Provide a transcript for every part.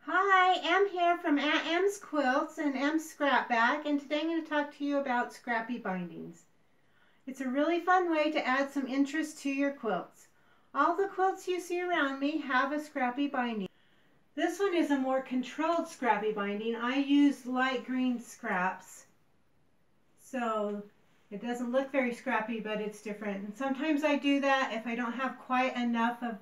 Hi, Em here from Aunt Em's Quilts and Em's Scrap Bag, and today I'm going to talk to you about scrappy bindings. It's a really fun way to add some interest to your quilts. All the quilts you see around me have a scrappy binding. This one is a more controlled scrappy binding. I use light green scraps, so it doesn't look very scrappy, but it's different. And sometimes I do that if I don't have quite enough of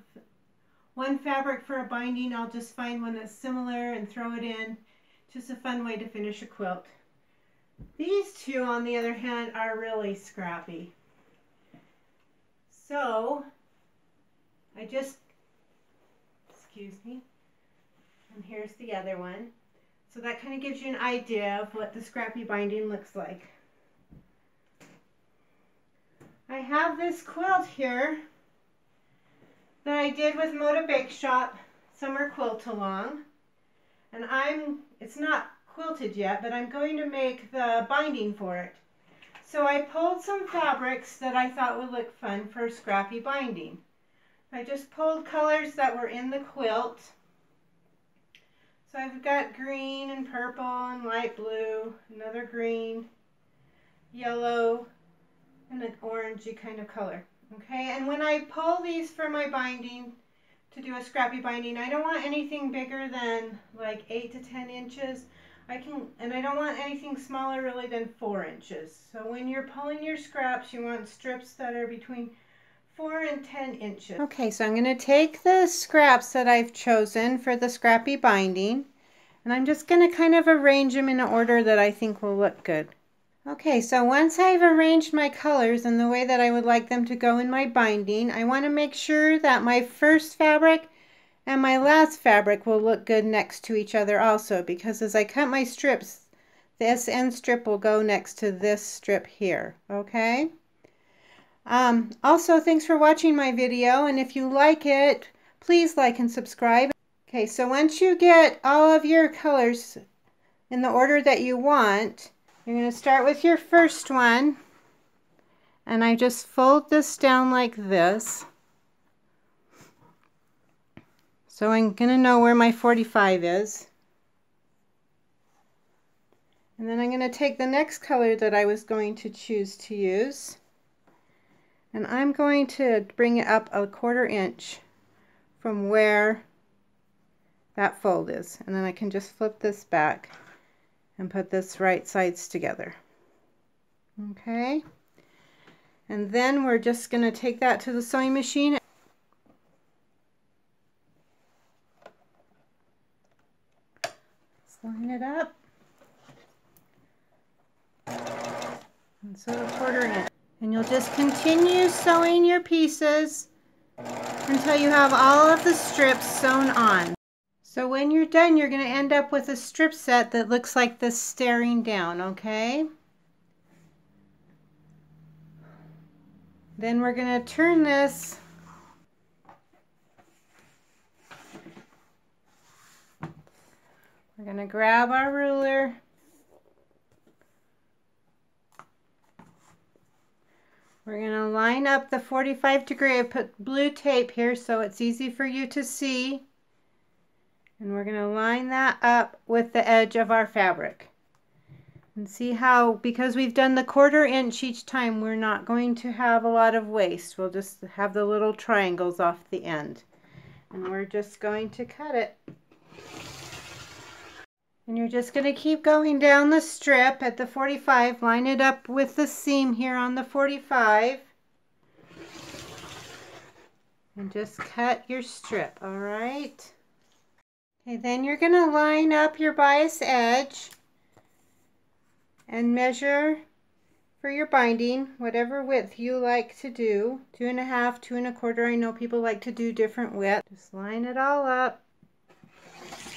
one fabric for a binding. I'll just find one that's similar and throw it in. Just a fun way to finish a quilt. These two, on the other hand, are really scrappy. So, excuse me, and here's the other one. So that kind of gives you an idea of what the scrappy binding looks like. I have this quilt here that I did with Moda Bake Shop Summer Quilt Along, and it's not quilted yet, but I'm going to make the binding for it. So I pulled some fabrics that I thought would look fun for scrappy binding. I just pulled colors that were in the quilt. So I've got green and purple and light blue, another green, yellow, and an orangey kind of color. Okay, and when I pull these for my binding, to do a scrappy binding, I don't want anything bigger than like 8 to 10 inches. And I don't want anything smaller really than 4 inches. So when you're pulling your scraps, you want strips that are between 4 and 10 inches. Okay, so I'm going to take the scraps that I've chosen for the scrappy binding, and I'm just going to kind of arrange them in an order that I think will look good. Okay, so once I've arranged my colors in the way that I would like them to go in my binding, I want to make sure that my first fabric and my last fabric will look good next to each other also, because as I cut my strips, this end strip will go next to this strip here, okay? Also, thanks for watching my video, and if you like it, please like and subscribe. Okay, so once you get all of your colors in the order that you want, you're going to start with your first one, and I just fold this down like this. So I'm going to know where my 45 is. And then I'm going to take the next color that I was going to choose to use, and I'm going to bring it up a 1/4 inch from where that fold is. And then I can just flip this back and put this right sides together. Okay, and then we're just going to take that to the sewing machine. Line it up and sew a 1/4 inch. And you'll just continue sewing your pieces until you have all of the strips sewn on. So when you're done, you're going to end up with a strip set that looks like this staring down, okay? Then we're going to turn this We're going to grab our ruler. We're going to line up the 45°. I put blue tape here so it's easy for you to see. And we're going to line that up with the edge of our fabric. And see how, because we've done the 1/4 inch each time, we're not going to have a lot of waste. We'll just have the little triangles off the end. And we're just going to cut it. And you're just going to keep going down the strip at the 45. Line it up with the seam here on the 45. And just cut your strip, all right? Okay, then you're going to line up your bias edge and measure for your binding, whatever width you like to do. 2.5, 2 1/4. I know people like to do different width. Just line it all up.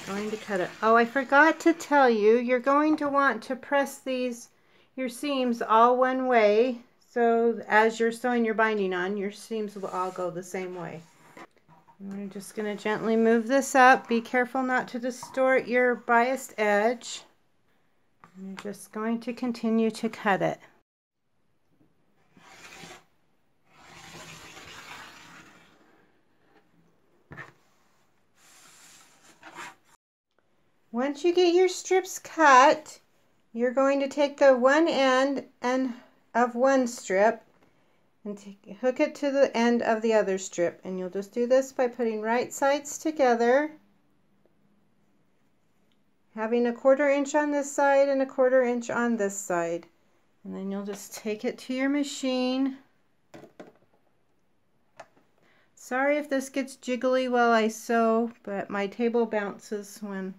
Going to cut it. Oh, I forgot to tell you, you're going to want to press your seams all one way, so as you're sewing your binding on, your seams will all go the same way. And we're just going to gently move this up. Be careful not to distort your biased edge. And you're just going to continue to cut it. Once you get your strips cut, you're going to take the one end of one strip and hook it to the end of the other strip. And you'll just do this by putting right sides together, having a 1/4 inch on this side and a 1/4 inch on this side. And then you'll just take it to your machine. Sorry if this gets jiggly while I sew, but my table bounces when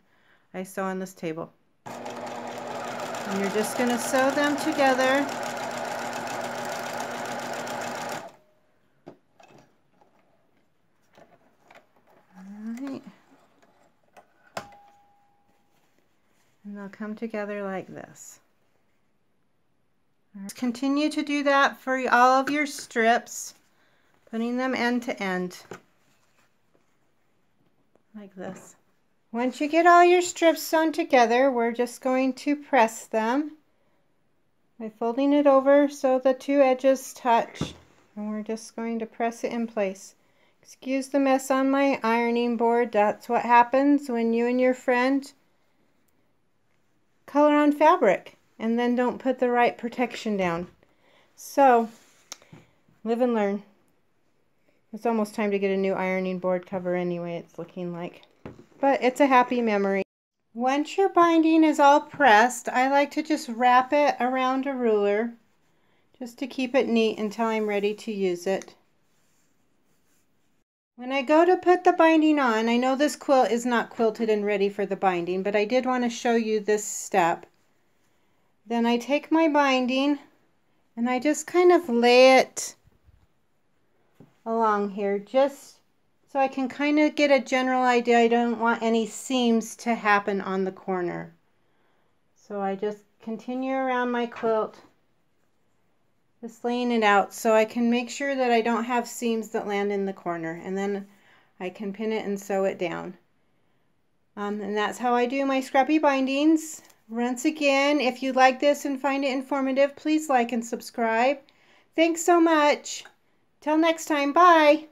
I sew on this table. And you're just going to sew them together. Alright. And they'll come together like this. Right. Continue to do that for all of your strips, putting them end to end, like this. Once you get all your strips sewn together, we're just going to press them by folding it over so the two edges touch, and we're just going to press it in place. Excuse the mess on my ironing board. That's what happens when you and your friend color on fabric and then don't put the right protection down. So, live and learn. It's almost time to get a new ironing board cover anyway, it's looking like. But it's a happy memory. Once your binding is all pressed, I like to just wrap it around a ruler just to keep it neat until I'm ready to use it. When I go to put the binding on, I know this quilt is not quilted and ready for the binding, but I did want to show you this step. Then I take my binding and I just kind of lay it along here just so I can kind of get a general idea. I don't want any seams to happen on the corner. So I just continue around my quilt, just laying it out so I can make sure that I don't have seams that land in the corner, and then I can pin it and sew it down. And that's how I do my scrappy bindings. Once again, if you like this and find it informative, please like and subscribe. Thanks so much. Till next time, bye.